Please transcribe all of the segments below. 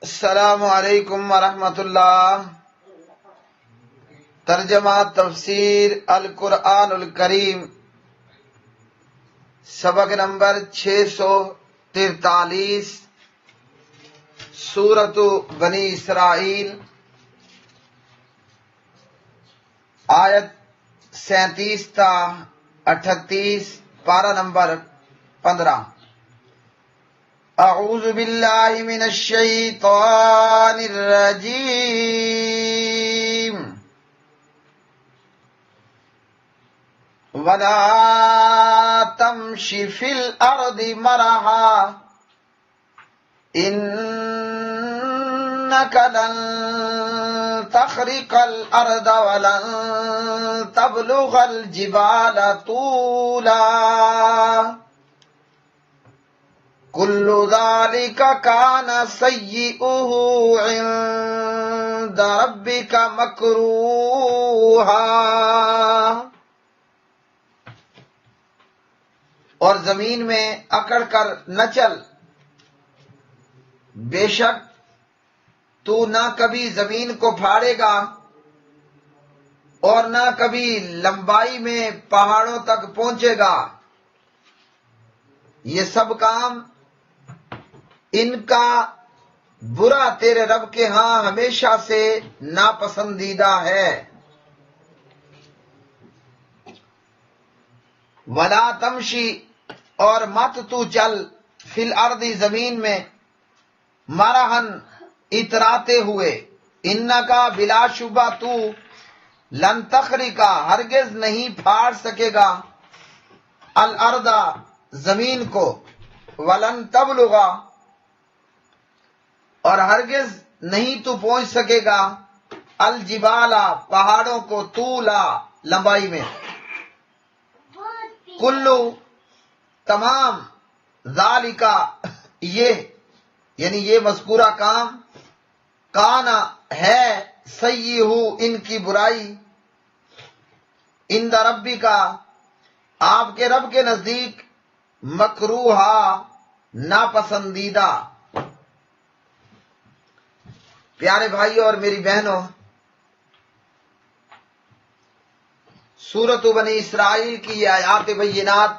السلام علیکم ورحمۃ اللہ۔ ترجمہ تفسیر القرآن الکریم، سبق نمبر 643، سورۃ بنی اسرائیل، آیت 37 تا 38، پارہ نمبر 15۔ اعوذ باللہ من الشیطان الرجیم، وَلَا تَمْشِ فِي الْأَرْضِ مَرَحًا إِنَّكَ لَن تَخْرِقَ الْأَرْضَ وَلَن تَبْلُغَ الْجِبَالَ طُولًا كُلُّ ذَلِكَ كَانَ سَيِّئُهُ عِندَ رَبِّكَ مَكْرُوهًا۔ اور زمین میں اکڑ کر نہ چل، بے شک تو نہ کبھی زمین کو پھاڑے گا اور نہ کبھی لمبائی میں پہاڑوں تک پہنچے گا۔ یہ سب کام ان کا برا تیرے رب کے ہاں ہمیشہ سے ناپسندیدہ ہے۔ وَلَا تَمْشِ، اور مت تو چل، فی الارض، زمین میں، مرحن، اتراتے ہوئے، انکا، بلا شبہ تو، لن تخرقا، ہرگز نہیں پھاڑ سکے گا، الارض، زمین کو، ولن تبلغا، اور ہرگز نہیں تو پہنچ سکے گا، الجبالا، پہاڑوں کو، طولا، لمبائی میں، کلو، تمام، ذالکا، یہ یعنی یہ مذکورہ کام، کانا، ہے، سیئہ، ان کی برائی، عند ربی کا، آپ کے رب کے نزدیک، مکروہا، ناپسندیدہ۔ پیارے بھائیوں اور میری بہنوں، سورۃ بنی اسرائیل کی یہ آیات بینات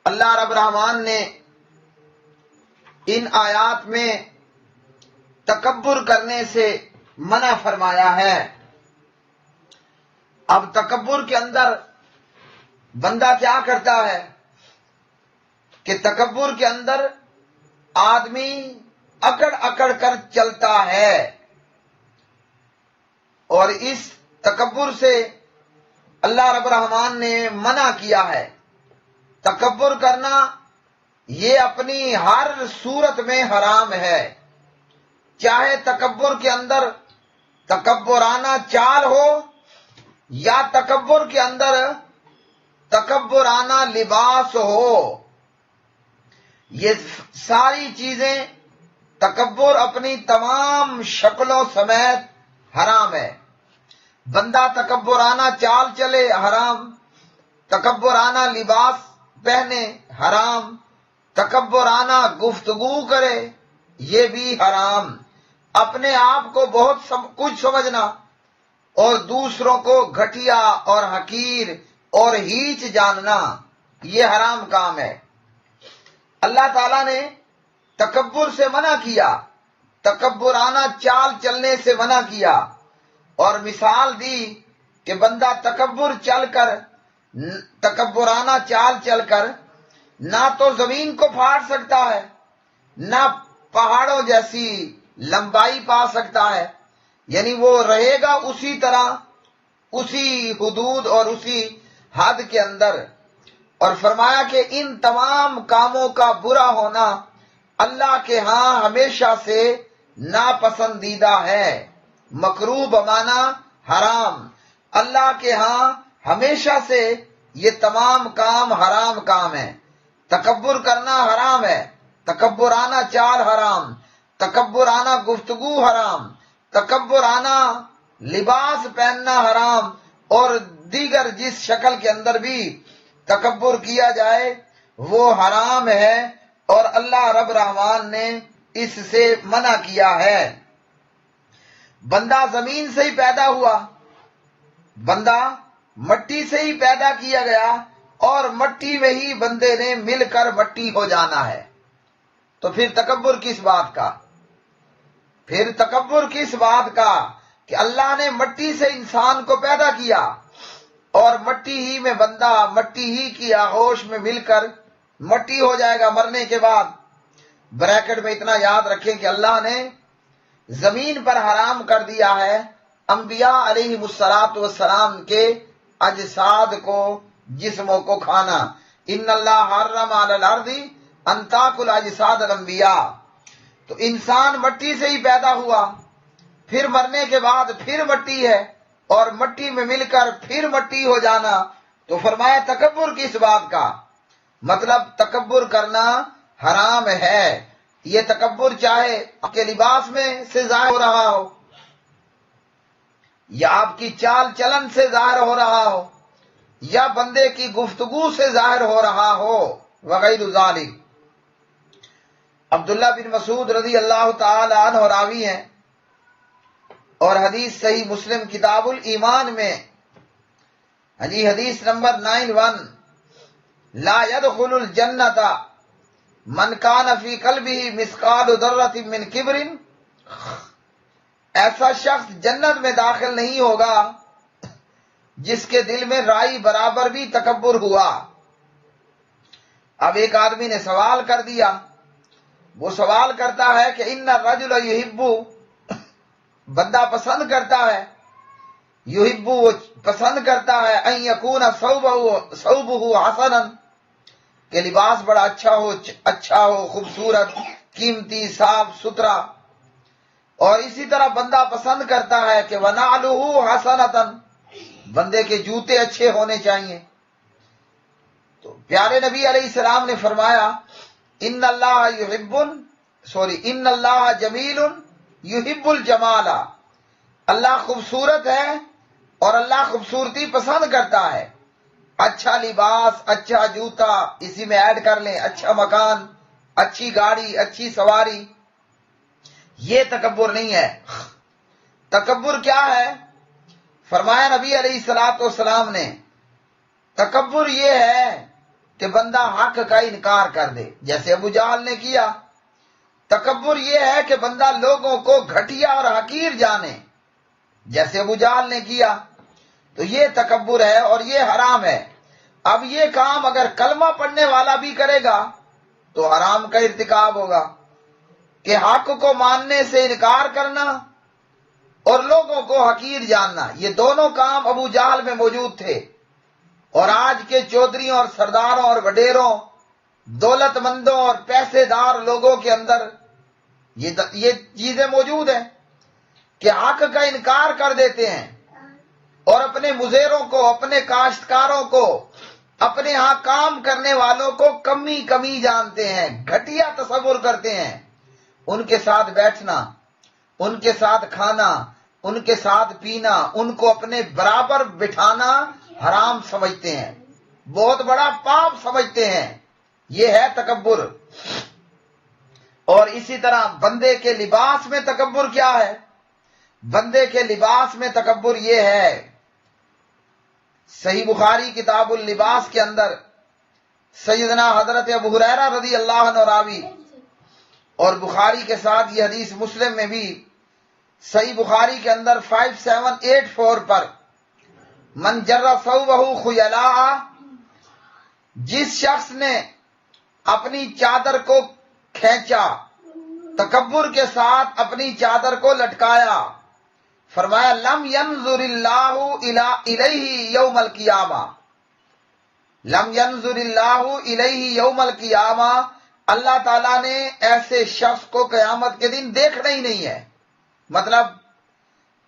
اللہ رب الرحمن نے ان آیات میں تکبر کرنے سے منع فرمایا ہے۔ اب تکبر کے اندر بندہ کیا کرتا ہے کہ تکبر کے اندر آدمی اکڑ اکڑ کر چلتا ہے، اور اس تکبر سے اللہ رب الرحمن نے منع کیا ہے۔ تکبر کرنا یہ اپنی ہر صورت میں حرام ہے، چاہے تکبر کے اندر تکبرانہ چال ہو یا تکبر کے اندر تکبرانہ لباس ہو۔ یہ ساری چیزیں تکبر اپنی تمام شکلوں سمیت حرام ہے۔ بندہ تکبرانہ چال چلے، حرام، تکبرانہ لباس پہنے، حرام، تکبرانہ گفتگو کرے، یہ بھی حرام۔ اپنے آپ کو بہت کچھ سمجھنا اور دوسروں کو گھٹیا اور حقیر اور ہیچ جاننا، یہ حرام کام ہے۔ اللہ تعالیٰ نے تکبر سے منع کیا، تکبرانہ چال چلنے سے منع کیا، اور مثال دی کہ بندہ تکبرانہ چال چل کر نہ تو زمین کو پھاڑ سکتا ہے، نہ پہاڑوں جیسی لمبائی پا سکتا ہے، یعنی وہ رہے گا اسی طرح، اسی حدود اور اسی حد کے اندر۔ اور فرمایا کہ ان تمام کاموں کا برا ہونا اللہ کے ہاں ہمیشہ سے ناپسندیدہ ہے۔ مکروہ بمانا حرام، اللہ کے ہاں ہمیشہ سے یہ تمام کام حرام کام ہیں۔ تکبر کرنا حرام ہے، تکبرانہ چال حرام، تکبرانہ گفتگو حرام، تکبرانہ لباس پہننا حرام، اور دیگر جس شکل کے اندر بھی تکبر کیا جائے وہ حرام ہے۔ اور اللہ رب رحمان نے اس سے منع کیا ہے۔ بندہ زمین سے ہی پیدا ہوا، بندہ مٹی سے ہی پیدا کیا گیا، اور مٹی میں ہی بندے نے مل کر مٹی ہو جانا ہے۔ تو پھر تکبر کس بات کا؟ پھر تکبر کس بات کا کہ اللہ نے مٹی سے انسان کو پیدا کیا، اور مٹی ہی میں بندہ مٹی ہی کی آغوش میں مل کر مٹی ہو جائے گا مرنے کے بعد۔ بریکٹ میں اتنا یاد رکھیں کہ اللہ نے زمین پر حرام کر دیا ہے انبیاء علیہ السلام کے اجساد کو، جسموں کو کھانا۔ ان اللہ حرم علی الارض ان تاکل اجساد الانبیاء۔ تو انسان مٹی سے ہی پیدا ہوا، پھر مرنے کے بعد پھر مٹی ہے، اور مٹی میں مل کر پھر مٹی ہو جانا۔ تو فرمایا تکبر کس بات کا؟ مطلب تکبر کرنا حرام ہے۔ یہ تکبر چاہے آپ کے لباس میں سے ظاہر ہو رہا ہو، یا آپ کی چال چلن سے ظاہر ہو رہا ہو، یا بندے کی گفتگو سے ظاہر ہو رہا ہو، وغیرہ ذالک۔ عبداللہ بن مسعود رضی اللہ تعالی عنہ راوی ہیں، اور حدیث صحیح مسلم کتاب الایمان میں حدیث نمبر 91، لا يدخل الجنت من کان فی قلبہ مثقال ذرۃ من کبر، ایسا شخص جنت میں داخل نہیں ہوگا جس کے دل میں رائی برابر بھی تکبر ہوا۔ اب ایک آدمی نے سوال کر دیا، وہ سوال کرتا ہے کہ ان الرجل یحب، بندہ پسند کرتا ہے، یحب وہ پسند کرتا ہے، ان یکون ثوبہ حسنا، کہ لباس بڑا اچھا ہو، خوبصورت، قیمتی، صاف ستھرا، اور اسی طرح بندہ پسند کرتا ہے کہ ونعلہ حسنۃ، بندے کے جوتے اچھے ہونے چاہیے۔ تو پیارے نبی علیہ السلام نے فرمایا ان اللہ جمیل یحب الجمال، اللہ خوبصورت ہے اور اللہ خوبصورتی پسند کرتا ہے۔ اچھا لباس، اچھا جوتا، اسی میں ایڈ کر لیں اچھا مکان، اچھی گاڑی، اچھی سواری، یہ تکبر نہیں ہے۔ تکبر کیا ہے؟ فرمایا نبی علیہ السلام نے، تکبر یہ ہے کہ بندہ حق کا انکار کر دے، جیسے ابو جہل نے کیا۔ تکبر یہ ہے کہ بندہ لوگوں کو گھٹیا اور حقیر جانے، جیسے ابو جہل نے کیا۔ تو یہ تکبر ہے اور یہ حرام ہے۔ اب یہ کام اگر کلمہ پڑھنے والا بھی کرے گا تو حرام کا ارتکاب ہوگا، کہ حق کو ماننے سے انکار کرنا اور لوگوں کو حقیر جاننا، یہ دونوں کام ابو جہل میں موجود تھے، اور آج کے چودھریوں اور سرداروں اور وڈیروں، دولت مندوں اور پیسے دار لوگوں کے اندر یہ چیزیں موجود ہیں کہ حق کا انکار کر دیتے ہیں، اور اپنے مزیروں کو، اپنے کاشتکاروں کو، اپنے ہاں کام کرنے والوں کو کمی جانتے ہیں، گھٹیا تصور کرتے ہیں۔ ان کے ساتھ بیٹھنا، ان کے ساتھ کھانا، ان کے ساتھ پینا، ان کو اپنے برابر بٹھانا حرام سمجھتے ہیں، بہت بڑا پاپ سمجھتے ہیں۔ یہ ہے تکبر۔ اور اسی طرح بندے کے لباس میں تکبر کیا ہے؟ بندے کے لباس میں تکبر یہ ہے، صحیح بخاری کتاب اللباس کے اندر سیدنا حضرت ابو ہریرہ رضی اللہ عنہ راوی، اور بخاری کے ساتھ یہ حدیث مسلم میں بھی، صحیح بخاری کے اندر 5784 پر، من جر ثوبہ خیلاء، جس شخص نے اپنی چادر کو کھینچا، تکبر کے ساتھ اپنی چادر کو لٹکایا، فرمایا لم ینظر اللہ الیہ یوم القیامہ، لم ینظر اللہ الیہ یوم القیامہ، اللہ تعالیٰ نے ایسے شخص کو قیامت کے دن دیکھنا ہی نہیں ہے۔ مطلب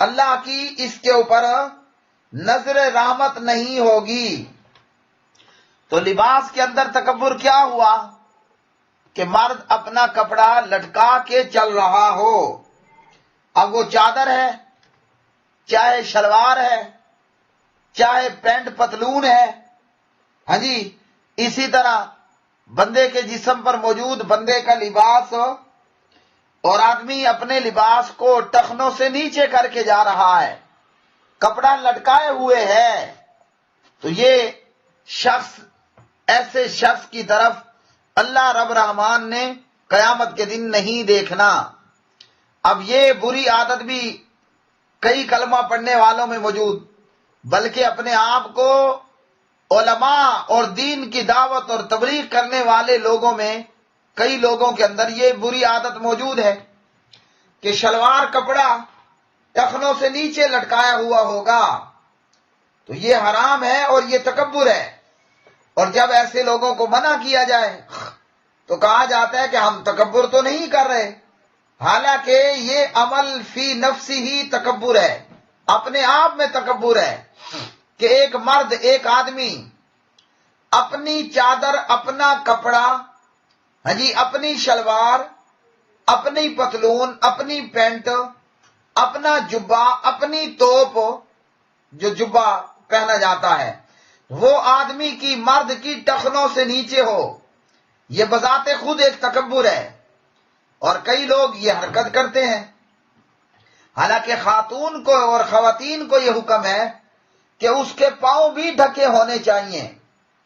اللہ کی اس کے اوپر نظر رحمت نہیں ہوگی۔ تو لباس کے اندر تکبر کیا ہوا؟ کہ مرد اپنا کپڑا لٹکا کے چل رہا ہو، اب وہ چادر ہے، چاہے شلوار ہے، چاہے پینٹ پتلون ہے، ہاں جی، اسی طرح بندے کے جسم پر موجود بندے کا لباس اور آدمی اپنے لباس کو ٹخنوں سے نیچے کر کے جا رہا ہے، کپڑا لٹکائے ہوئے ہے، تو یہ شخص ایسے شخص کی طرف اللہ رب رحمان نے قیامت کے دن نہیں دیکھنا۔ اب یہ بری عادت بھی کئی کلمہ پڑھنے والوں میں موجود، بلکہ اپنے آپ کو علماء اور دین کی دعوت اور تبلیغ کرنے والے لوگوں میں کئی لوگوں کے اندر یہ بری عادت موجود ہے کہ شلوار کپڑا ٹخنوں سے نیچے لٹکایا ہوا ہوگا، تو یہ حرام ہے اور یہ تکبر ہے۔ اور جب ایسے لوگوں کو منع کیا جائے تو کہا جاتا ہے کہ ہم تکبر تو نہیں کر رہے، حالانکہ یہ عمل فی نفسی ہی تکبر ہے، اپنے آپ میں تکبر ہے کہ ایک مرد، ایک آدمی اپنی چادر، اپنا کپڑا، اپنی شلوار، اپنی پتلون، اپنی پینٹ، اپنا جبہ، اپنی توپ، جو جبہ پہنا جاتا ہے، وہ آدمی کی، مرد کی ٹخنوں سے نیچے ہو، یہ بذات خود ایک تکبر ہے۔ اور کئی لوگ یہ حرکت کرتے ہیں، حالانکہ خاتون کو اور خواتین کو یہ حکم ہے کہ اس کے پاؤں بھی ڈھکے ہونے چاہیے۔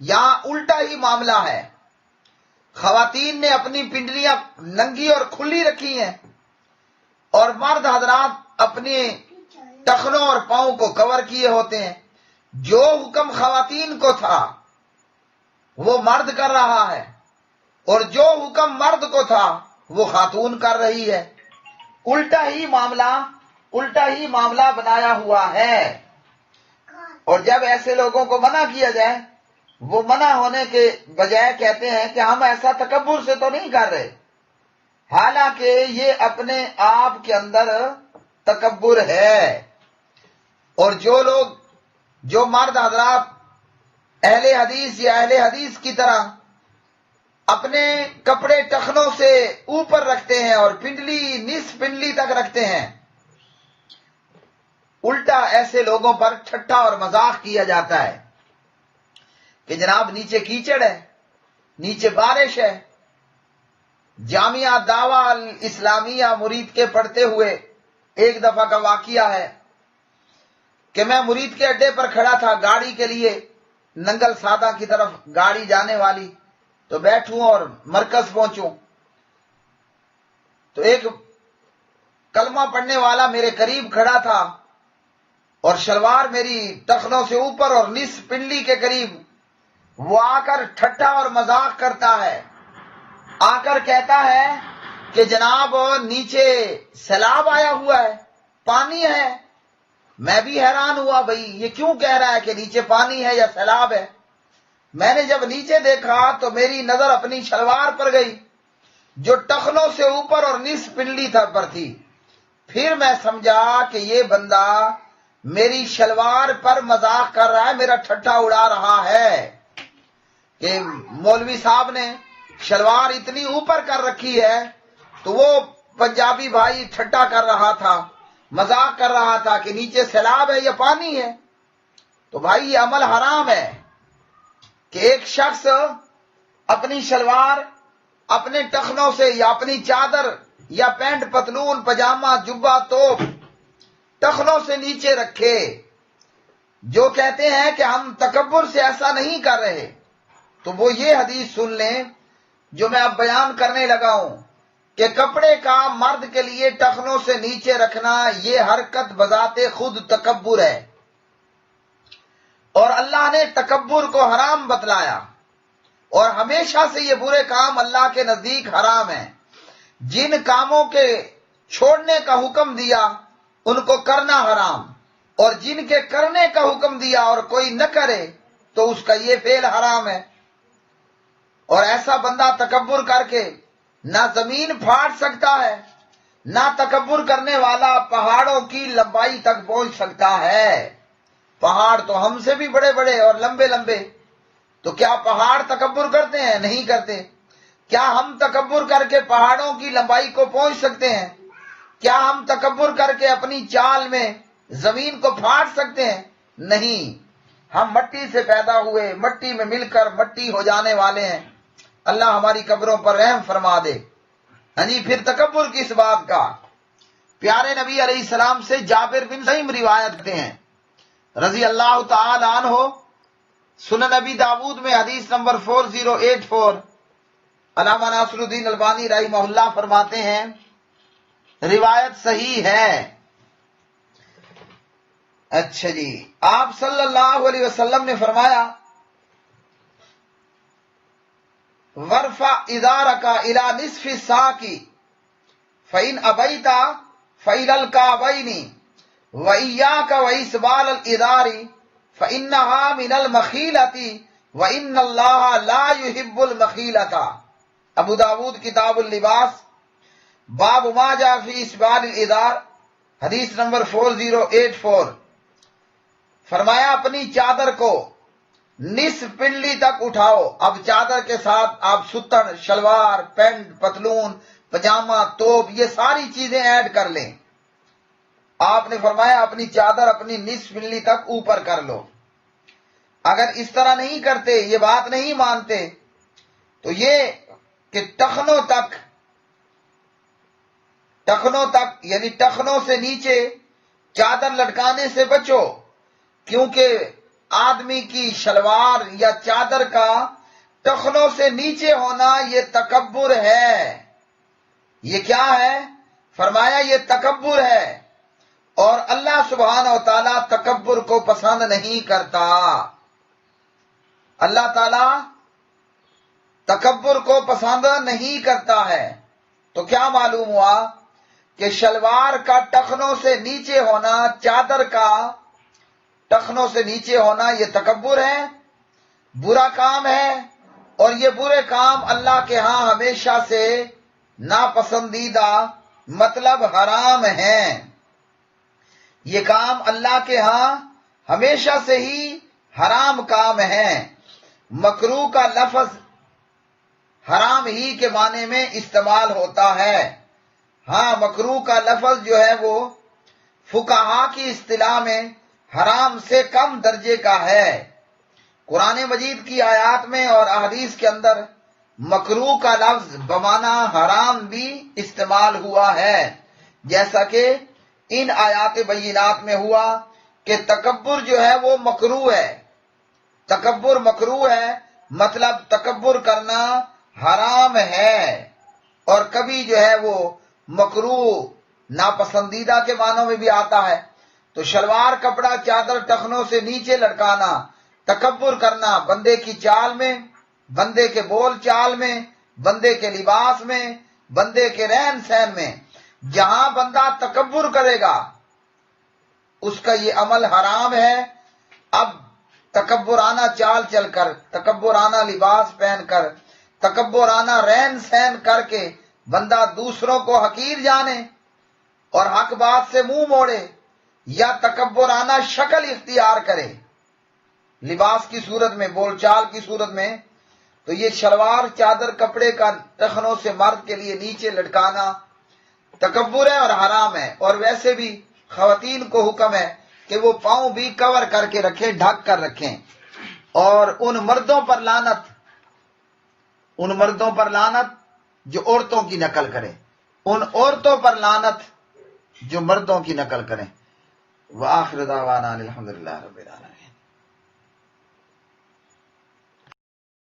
یہاں الٹا ہی معاملہ ہے، خواتین نے اپنی پنڈلیاں ننگی اور کھلی رکھی ہیں اور مرد حضرات اپنے ٹخنوں اور پاؤں کو کور کیے ہوتے ہیں۔ جو حکم خواتین کو تھا وہ مرد کر رہا ہے، اور جو حکم مرد کو تھا وہ خاتون کر رہی ہے۔ الٹا ہی معاملہ بنایا ہوا ہے۔ اور جب ایسے لوگوں کو منع کیا جائے، وہ منع ہونے کے بجائے کہتے ہیں کہ ہم ایسا تکبر سے تو نہیں کر رہے، حالانکہ یہ اپنے آپ کے اندر تکبر ہے۔ اور جو مرد حضرات اہل حدیث یا اہل حدیث کی طرح اپنے کپڑے ٹخنوں سے اوپر رکھتے ہیں اور پنڈلی نصف پنڈلی تک رکھتے ہیں، الٹا ایسے لوگوں پر ٹھٹھا اور مذاق کیا جاتا ہے کہ جناب نیچے کیچڑ ہے، نیچے بارش ہے۔ جامعہ دعویٰ الاسلامیہ مرید کے پڑھتے ہوئے ایک دفعہ کا واقعہ ہے کہ میں مرید کے اڈے پر کھڑا تھا، گاڑی کے لیے ننگل سادہ کی طرف گاڑی جانے والی، تو بیٹھوں اور مرکز پہنچوں تو ایک کلمہ پڑھنے والا میرے قریب کھڑا تھا اور شلوار میری ٹخنوں سے اوپر اور نصف پنڈلی کے قریب، وہ آ کر ٹھٹھا اور مذاق کرتا ہے، آ کر کہتا ہے کہ جناب نیچے سیلاب آیا ہوا ہے، پانی ہے۔ میں بھی حیران ہوا، بھئی یہ کیوں کہہ رہا ہے کہ نیچے پانی ہے یا سیلاب ہے؟ میں نے جب نیچے دیکھا تو میری نظر اپنی شلوار پر گئی جو ٹخنوں سے اوپر اور نصف پنڈلی پر تھی۔ پھر میں سمجھا کہ یہ بندہ میری شلوار پر مذاق کر رہا ہے، میرا ٹھٹھا اڑا رہا ہے کہ مولوی صاحب نے شلوار اتنی اوپر کر رکھی ہے، تو وہ پنجابی بھائی ٹھٹھا کر رہا تھا، مذاق کر رہا تھا کہ نیچے سیلاب ہے یا پانی ہے۔ تو بھائی یہ عمل حرام ہے کہ ایک شخص اپنی شلوار اپنے ٹخنوں سے یا اپنی چادر یا پینٹ، پتلون، پجامہ، جبہ، توپ ٹخنوں سے نیچے رکھے۔ جو کہتے ہیں کہ ہم تکبر سے ایسا نہیں کر رہے، تو وہ یہ حدیث سن لیں جو میں اب بیان کرنے لگا ہوں کہ کپڑے کا مرد کے لیے ٹخنوں سے نیچے رکھنا یہ حرکت بذات خود تکبر ہے، اور اللہ نے تکبر کو حرام بتلایا، اور ہمیشہ سے یہ برے کام اللہ کے نزدیک حرام ہیں۔ جن کاموں کے چھوڑنے کا حکم دیا ان کو کرنا حرام، اور جن کے کرنے کا حکم دیا اور کوئی نہ کرے تو اس کا یہ فعل حرام ہے۔ اور ایسا بندہ تکبر کر کے نہ زمین پھاڑ سکتا ہے، نہ تکبر کرنے والا پہاڑوں کی لمبائی تک پہنچ سکتا ہے۔ پہاڑ تو ہم سے بھی بڑے بڑے اور لمبے لمبے، تو کیا پہاڑ تکبر کرتے ہیں؟ نہیں کرتے۔ کیا ہم تکبر کر کے پہاڑوں کی لمبائی کو پہنچ سکتے ہیں؟ کیا ہم تکبر کر کے اپنی چال میں زمین کو پھاڑ سکتے ہیں؟ نہیں۔ ہم مٹی سے پیدا ہوئے، مٹی میں مل کر مٹی ہو جانے والے ہیں۔ اللہ ہماری قبروں پر رحم فرما دے۔ ہاں جی، پھر تکبر کس بات کا؟ پیارے نبی علیہ السلام سے جابر بن سیم روایت کرتے ہیں رضی اللہ تعالی عنہ، سنن نبی داود میں حدیث نمبر 4084، علامہ ناصر الدین البانی رحمہ اللہ فرماتے ہیں روایت صحیح ہے۔ اچھا جی، آپ صلی اللہ علیہ وسلم نے فرمایا ورفع ازارک الی نصف الساق فإن ابیت فإلی الکعبین وإیاک وإسبال الازار فإنها من المخیلۃ وإن اللہ لا يحب المخیلۃ۔ ابو داود کتاب اللباس باب ما جاء فی اسبال الازار، حدیث نمبر 4084۔ فرمایا اپنی چادر کو نصف پنڈلی تک اٹھاؤ۔ اب چادر کے ساتھ آپ ستن، شلوار، پینٹ، پتلون، پجامہ، توپ، یہ ساری چیزیں ایڈ کر لیں۔ آپ نے فرمایا اپنی چادر اپنی نصف پنڈلی تک اوپر کر لو۔ اگر اس طرح نہیں کرتے، یہ بات نہیں مانتے، تو یہ کہ ٹخنوں تک یعنی ٹخنوں سے نیچے چادر لٹکانے سے بچو، کیونکہ آدمی کی شلوار یا چادر کا ٹخنوں سے نیچے ہونا یہ تکبر ہے۔ یہ کیا ہے؟ فرمایا یہ تکبر ہے، اور اللہ سبحانہ و تعالی تکبر کو پسند نہیں کرتا۔ اللہ تعالی تکبر کو پسند نہیں کرتا ہے۔ تو کیا معلوم ہوا کہ شلوار کا ٹخنوں سے نیچے ہونا، چادر کا ٹخنوں سے نیچے ہونا یہ تکبر ہے، برا کام ہے، اور یہ برے کام اللہ کے ہاں ہمیشہ سے ناپسندیدہ مطلب حرام ہیں۔ یہ کام اللہ کے ہاں ہمیشہ سے ہی حرام کام ہے۔ مکروہ کا لفظ حرام ہی کے معنی میں استعمال ہوتا ہے۔ ہاں، مکروہ کا لفظ جو ہے وہ فقہا کی اصطلاح میں حرام سے کم درجے کا ہے۔ قرآن مجید کی آیات میں اور احادیث کے اندر مکروہ کا لفظ بمعنی حرام بھی استعمال ہوا ہے، جیسا کہ ان آیات بینات میں ہوا کہ تکبر جو ہے وہ مکروہ ہے۔ تکبر مکروہ ہے، مطلب تکبر کرنا حرام ہے، اور کبھی جو ہے وہ مکروہ ناپسندیدہ کے معنوں میں بھی آتا ہے۔ تو شلوار کپڑا، چادر ٹخنوں سے نیچے لٹکانا، تکبر کرنا بندے کی چال میں، بندے کے بول چال میں، بندے کے لباس میں، بندے کے رہن سہن میں، جہاں بندہ تکبر کرے گا اس کا یہ عمل حرام ہے۔ اب تکبرانہ چال چل کر، تکبرانہ لباس پہن کر، تکبرانہ رہن سہن کر کے بندہ دوسروں کو حقیر جانے اور حق بات سے منہ موڑے، یا تکبرانہ شکل اختیار کرے لباس کی صورت میں، بول چال کی صورت میں، تو یہ شلوار چادر کپڑے کا ٹخنوں سے مرد کے لیے نیچے لٹکانا تکبر ہے اور حرام ہے۔ اور ویسے بھی خواتین کو حکم ہے کہ وہ پاؤں بھی کور کر کے رکھیں، ڈھک کر رکھیں۔ اور ان مردوں پر لعنت جو عورتوں کی نقل کریں، ان عورتوں پر لعنت جو مردوں کی نقل کریں۔ وآخر دعوانا الحمدللہ رب العالمین۔